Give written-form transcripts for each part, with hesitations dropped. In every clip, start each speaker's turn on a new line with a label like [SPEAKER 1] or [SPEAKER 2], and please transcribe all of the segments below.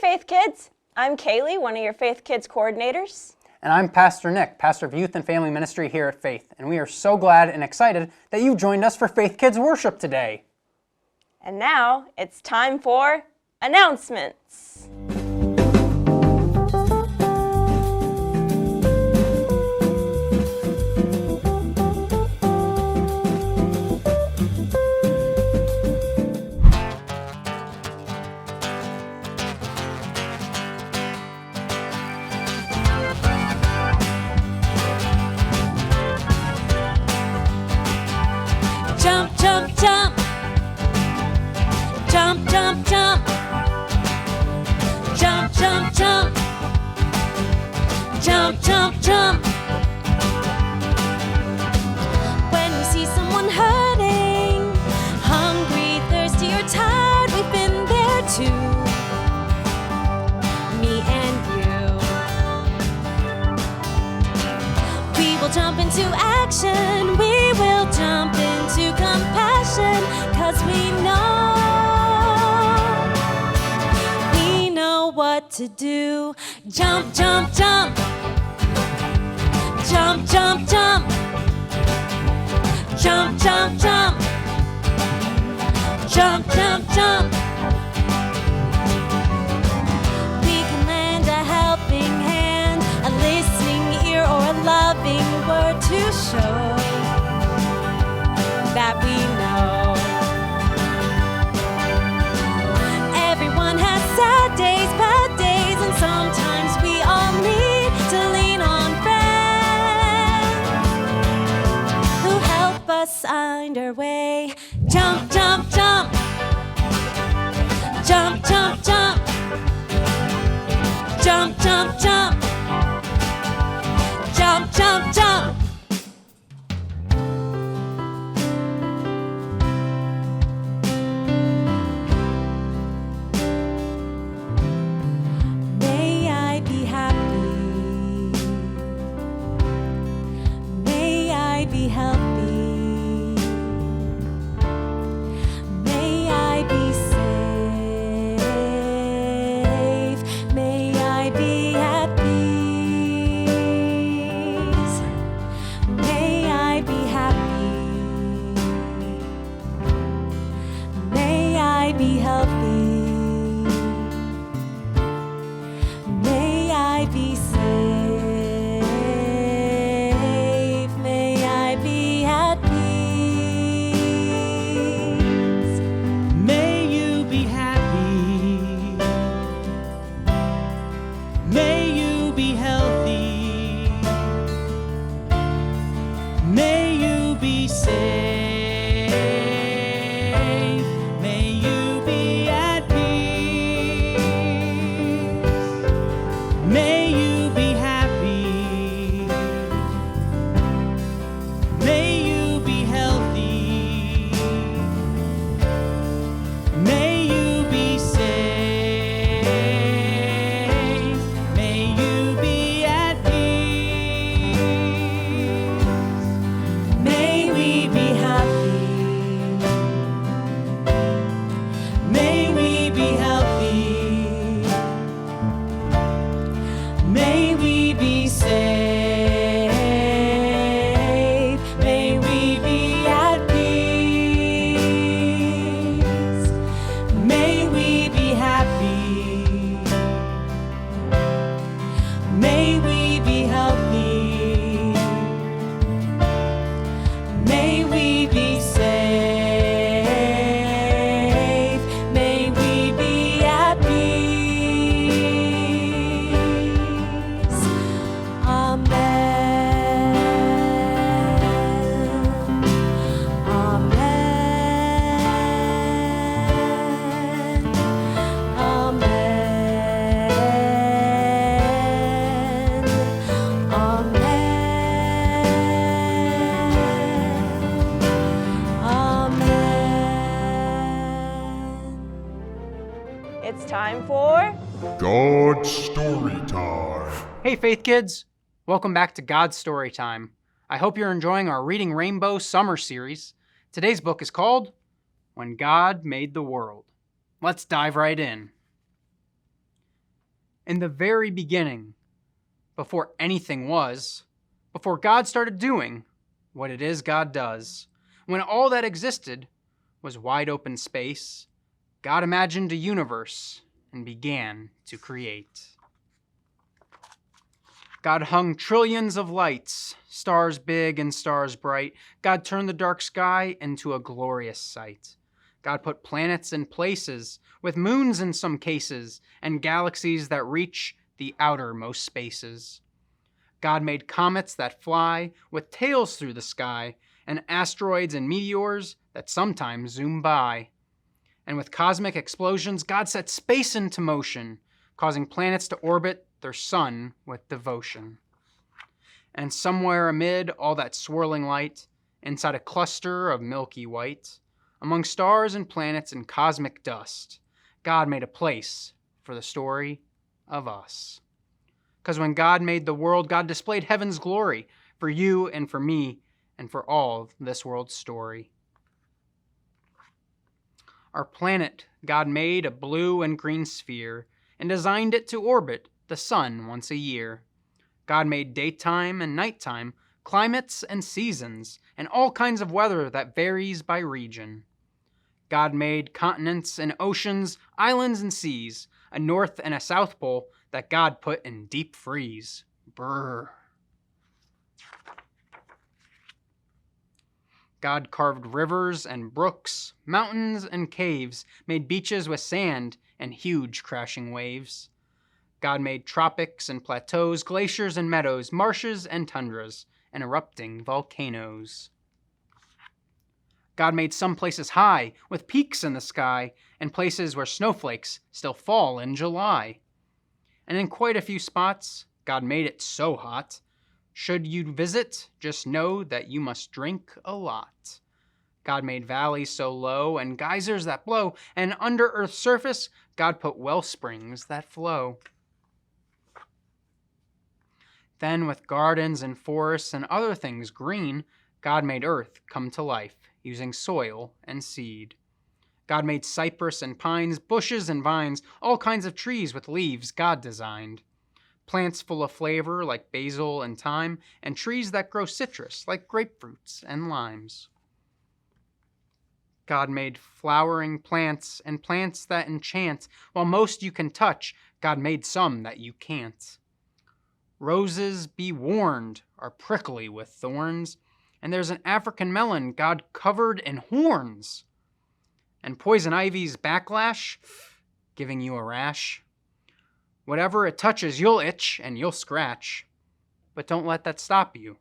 [SPEAKER 1] Faith Kids. I'm Kaylee, one of your Faith Kids coordinators.
[SPEAKER 2] And I'm Pastor Nick, pastor of Youth and Family Ministry here at Faith. And we are so glad and excited that you joined us for Faith Kids worship today.
[SPEAKER 1] And now it's time for announcements.
[SPEAKER 3] Jump, jump, jump. Jump, jump, jump. Jump, jump, jump. Jump, jump, jump. When we see someone hurting, hungry, thirsty, or tired, we've been there too. Me and you. We will jump into action. We will jump into compassion, 'cause we know what to do. Jump, jump, jump. Jump, jump, jump. Jump, jump, jump. Jump, jump, jump. We can lend a helping hand, a listening ear, or a loving word to show that we know. Everyone has sad days, bad days, and sometimes we all need to lean on friends who help us find our way. Jump, jump, jump. Jump, jump, jump. Jump, jump, jump. Jump, jump, jump. May I be happy. May I be healthy. May I be safe. May I be at peace. May I be happy. May I be healthy. May I be safe. May I be at peace.
[SPEAKER 4] May you be happy. May you be healthy. May you be safe. May you be at peace. May you be happy. May you be healthy. May you be safe. May you be at peace.
[SPEAKER 3] May we be happy. May we be healthy. May we be safe. May we be at peace. May we be happy. May we be healthy. May we be safe. May we be at peace. Amen. Amen. Amen. Amen.
[SPEAKER 1] It's time for
[SPEAKER 5] God's Story Time.
[SPEAKER 2] Hey Faith Kids! Welcome back to God's Story Time. I hope you're enjoying our Reading Rainbow Summer Series. Today's book is called When God Made the World. Let's dive right in. In the very beginning, before anything was, before God started doing what it is God does, when all that existed was wide open space, God imagined a universe and began to create. God hung trillions of lights, stars big and stars bright. God turned the dark sky into a glorious sight. God put planets in places, with moons in some cases, and galaxies that reach the outermost spaces. God made comets that fly, with tails through the sky, and asteroids and meteors that sometimes zoom by. And with cosmic explosions, God set space into motion, causing planets to orbit their sun with devotion. And somewhere amid all that swirling light, inside a cluster of milky white, among stars and planets and cosmic dust, God made a place for the story of us. Because when God made the world, God displayed heaven's glory for you and for me and for all this world's story. Our planet, God made a blue and green sphere and designed it to orbit the sun once a year. God made daytime and nighttime, climates and seasons, and all kinds of weather that varies by region. God made continents and oceans, islands and seas, a north and a south pole that God put in deep freeze. Brr. God carved rivers and brooks, mountains and caves, made beaches with sand and huge crashing waves. God made tropics and plateaus, glaciers and meadows, marshes and tundras, and erupting volcanoes. God made some places high, with peaks in the sky, and places where snowflakes still fall in July. And in quite a few spots, God made it so hot, should you visit, just know that you must drink a lot. God made valleys so low and geysers that blow, and under Earth's surface, God put well springs that flow. Then with gardens and forests and other things green, God made Earth come to life, using soil and seed. God made cypress and pines, bushes and vines, all kinds of trees with leaves God designed. Plants full of flavor like basil and thyme, and trees that grow citrus like grapefruits and limes. God made flowering plants and plants that enchant, while most you can touch, God made some that you can't. Roses, be warned, are prickly with thorns, and there's an African melon God covered in horns. And poison ivy's backlash, giving you a rash. Whatever it touches, you'll itch and you'll scratch. But don't let that stop you.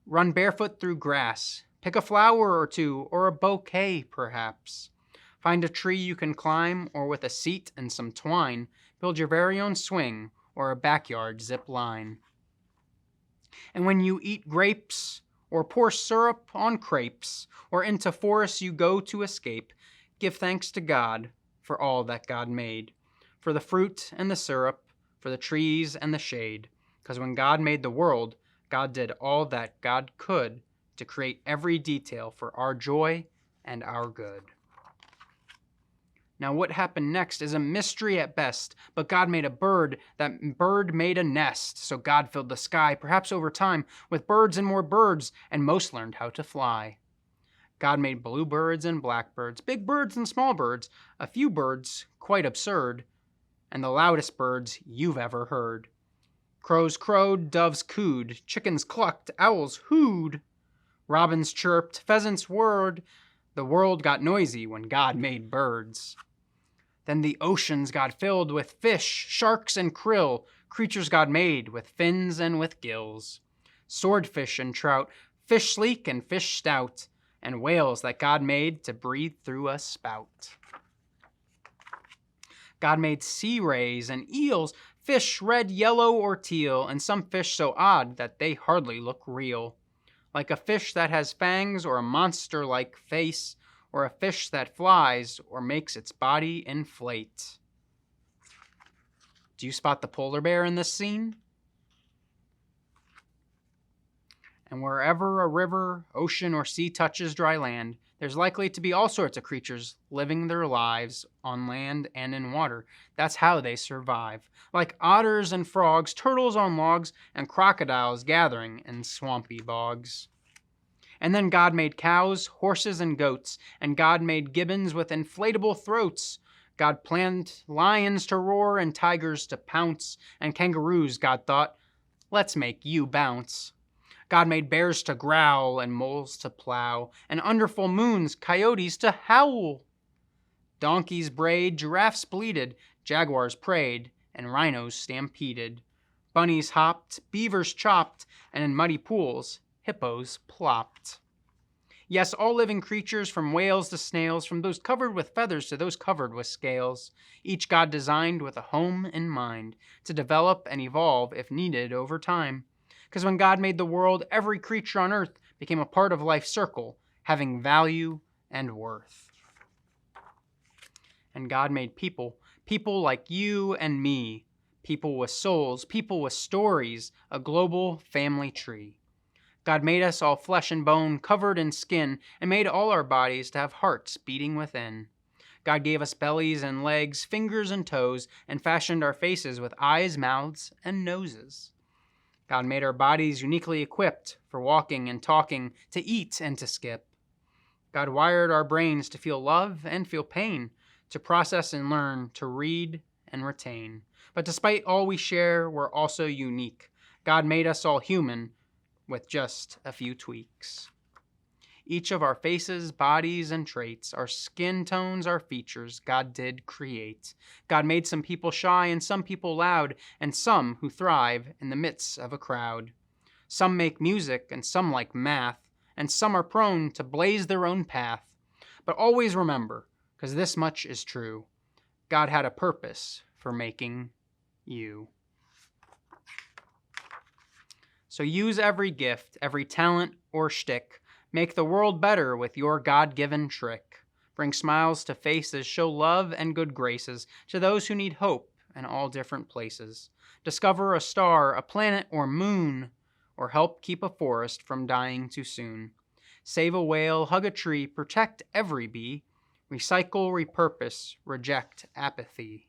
[SPEAKER 2] Run barefoot through grass. Pick a flower or two, or a bouquet, perhaps. Find a tree you can climb, or with a seat and some twine, build your very own swing, or a backyard zip line. And when you eat grapes, or pour syrup on crepes, or into forests you go to escape, give thanks to God for all that God made, for the fruit and the syrup, for the trees and the shade. Because when God made the world, God did all that God could to create every detail for our joy and our good. Now what happened next is a mystery at best, but God made a bird, that bird made a nest, so God filled the sky, perhaps over time, with birds and more birds, and most learned how to fly. God made bluebirds and blackbirds, big birds and small birds, a few birds quite absurd, and the loudest birds you've ever heard. Crows crowed, doves cooed, chickens clucked, owls hooed, robins chirped, pheasants whirred. The world got noisy when God made birds. Then the oceans got filled with fish, sharks, and krill, creatures God made with fins and with gills. Swordfish and trout, fish sleek and fish stout, and whales that God made to breathe through a spout. God made sea rays and eels, fish red, yellow, or teal, and some fish so odd that they hardly look real. Like a fish that has fangs or a monster-like face, or a fish that flies or makes its body inflate. Do you spot the polar bear in this scene? And wherever a river, ocean, or sea touches dry land, There's likely to be all sorts of creatures living their lives on land and in water. That's how they survive. Like otters and frogs, turtles on logs, and crocodiles gathering in swampy bogs. And then God made cows, horses, and goats, and God made gibbons with inflatable throats. God planned lions to roar and tigers to pounce, and kangaroos, God thought, let's make you bounce. God made bears to growl and moles to plow, and under full moons, coyotes to howl. Donkeys brayed, giraffes bleated, jaguars prayed, and rhinos stampeded. Bunnies hopped, beavers chopped, and in muddy pools, hippos plopped. Yes, all living creatures, from whales to snails, from those covered with feathers to those covered with scales, each God designed with a home in mind, to develop and evolve if needed over time. Because when God made the world, every creature on earth became a part of life's circle, having value and worth. And God made people, people like you and me, people with souls, people with stories, a global family tree. God made us all flesh and bone, covered in skin, and made all our bodies to have hearts beating within. God gave us bellies and legs, fingers and toes, and fashioned our faces with eyes, mouths, and noses. God made our bodies uniquely equipped for walking and talking, to eat and to skip. God wired our brains to feel love and feel pain, to process and learn, to read and retain. But despite all we share, we're also unique. God made us all human with just a few tweaks. Each of our faces, bodies, and traits, our skin tones, our features, God did create. God made some people shy and some people loud, and some who thrive in the midst of a crowd. Some make music and some like math, and some are prone to blaze their own path. But always remember, because this much is true, God had a purpose for making you. So use every gift, every talent or shtick. Make the world better with your God-given trick. Bring smiles to faces, show love and good graces to those who need hope in all different places. Discover a star, a planet, or moon, or help keep a forest from dying too soon. Save a whale, hug a tree, protect every bee. Recycle, repurpose, reject apathy.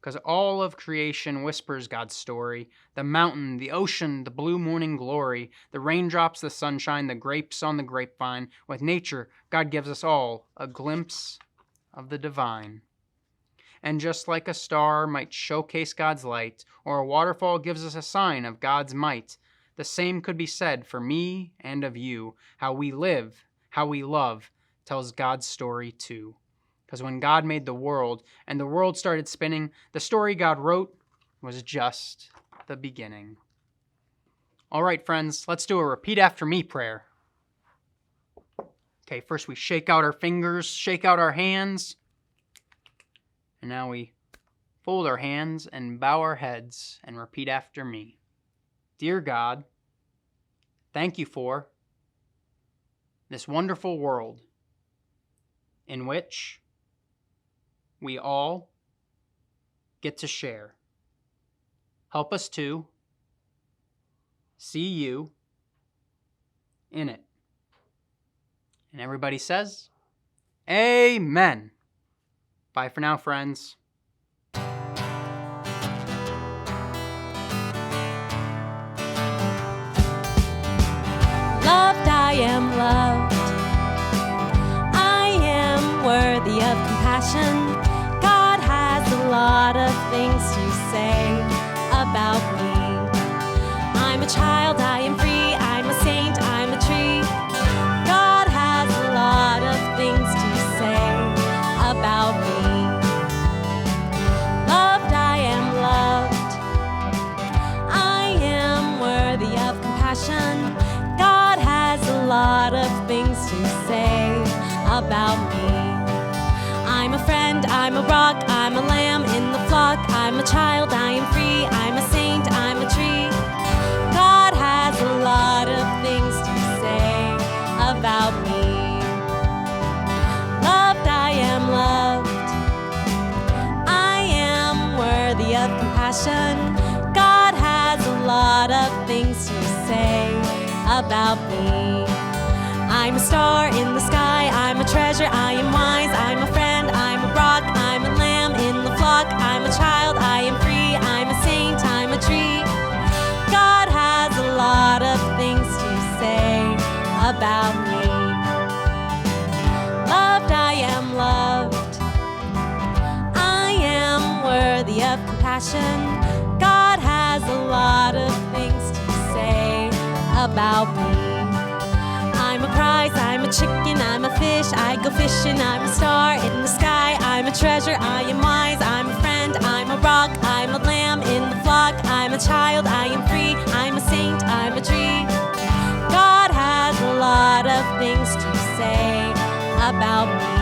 [SPEAKER 2] Because all of creation whispers God's story. The mountain, the ocean, the blue morning glory, the raindrops, the sunshine, the grapes on the grapevine. With nature, God gives us all a glimpse of the divine. And just like a star might showcase God's light, or a waterfall gives us a sign of God's might, the same could be said for me and of you. How we live, how we love, tells God's story too. Because when God made the world and the world started spinning, the story God wrote was just the beginning. All right, friends, let's do a repeat after me prayer. Okay, first we shake out our fingers, shake out our hands. And now we fold our hands and bow our heads and repeat after me. Dear God, thank you for this wonderful world in which we all get to share. Help us to see you in it. And everybody says, Amen. Bye for now, friends.
[SPEAKER 3] Loved, I am loved. I am worthy of compassion. God has a lot of things to say about me. I'm a child, I am free. I'm a saint, I'm a tree. God has a lot of things to say about me. Loved, I am loved. I am worthy of compassion. God has a lot of things to say about me. I'm a friend, I'm a rock, I'm a lamb in the flock. I'm a child, I am free. I'm a saint, I'm a tree. God has a lot of things to say about me. Loved, I am loved. I am worthy of compassion. God has a lot of things to say about me. I'm a star in the sky, I'm a treasure, I am wise, I'm a friend, I'm a rock, I'm a lamb in the flock, I'm a child, I am free, I'm a saint, I'm a tree. God has a lot of things to say about me. Loved, I am loved. I am worthy of compassion. God has a lot of things to say about me. I'm a prize, I'm a chicken, I'm a fish, I go fishing, I'm a star in the sky, I'm a treasure, I am wise, I'm a friend, I'm a rock, I'm a lamb in the flock, I'm a child, I am free, I'm a saint, I'm a tree. God has a lot of things to say about me.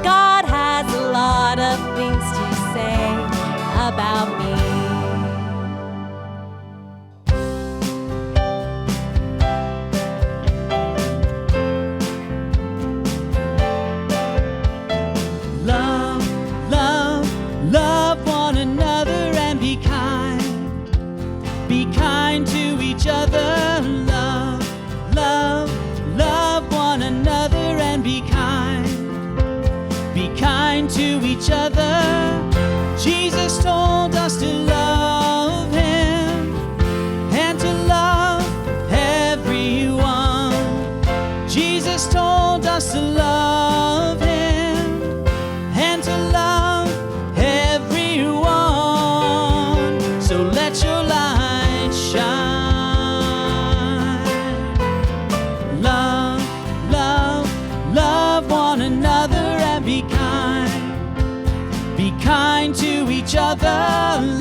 [SPEAKER 3] God has a lot of things to say about me.
[SPEAKER 4] Love, love, love one another and be kind. Be kind to each other. Love, love, love one another and be kind. Be kind to each other. Jesus told us to love Him and to love everyone. Jesus told us to love Him and to love everyone. So let your light shine. Love, love, love one another and be kind. Be kind to each other.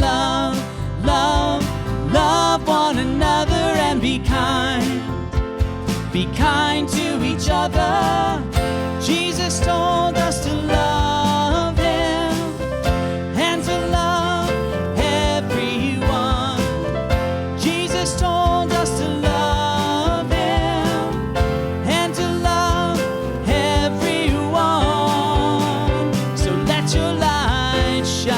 [SPEAKER 4] Love, love, love one another and be kind. Be kind to each other. Jesus told us to love Him and to love everyone. Jesus told us to love Him and to love everyone. So let your light shine.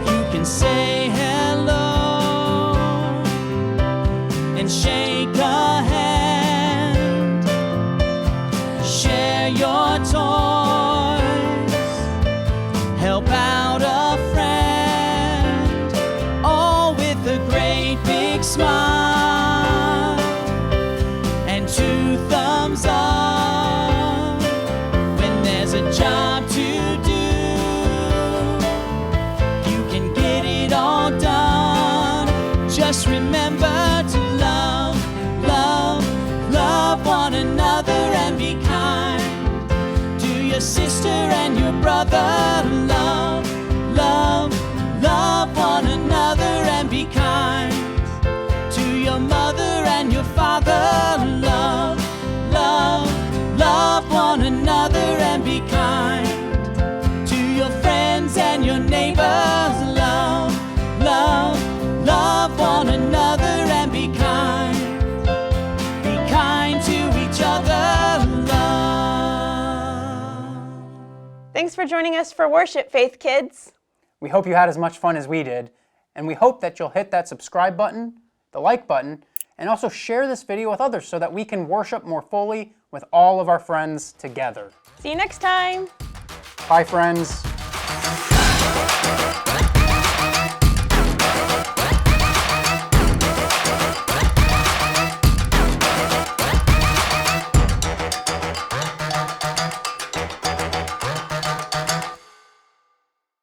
[SPEAKER 4] You can say hello and shake a hand. Share your toys. Help out a friend. All with a great big smile and 2 thumbs up. When there's a job to do, you can get it all done. Just remember to love, love, love one another and be kind to your sister and your brother. Love, love, love one another and be kind to your mother and your father. Love, love, love one another and be kind to your friends and your neighbors. Love, love, love one another and be kind. Be kind to each other. Love.
[SPEAKER 1] Thanks for joining us for worship, Faith Kids.
[SPEAKER 2] We hope you had as much fun as we did, and we hope that you'll hit that subscribe button, the like button, and also share this video with others so that we can worship more fully with all of our friends together.
[SPEAKER 1] See you next time.
[SPEAKER 2] Bye, friends.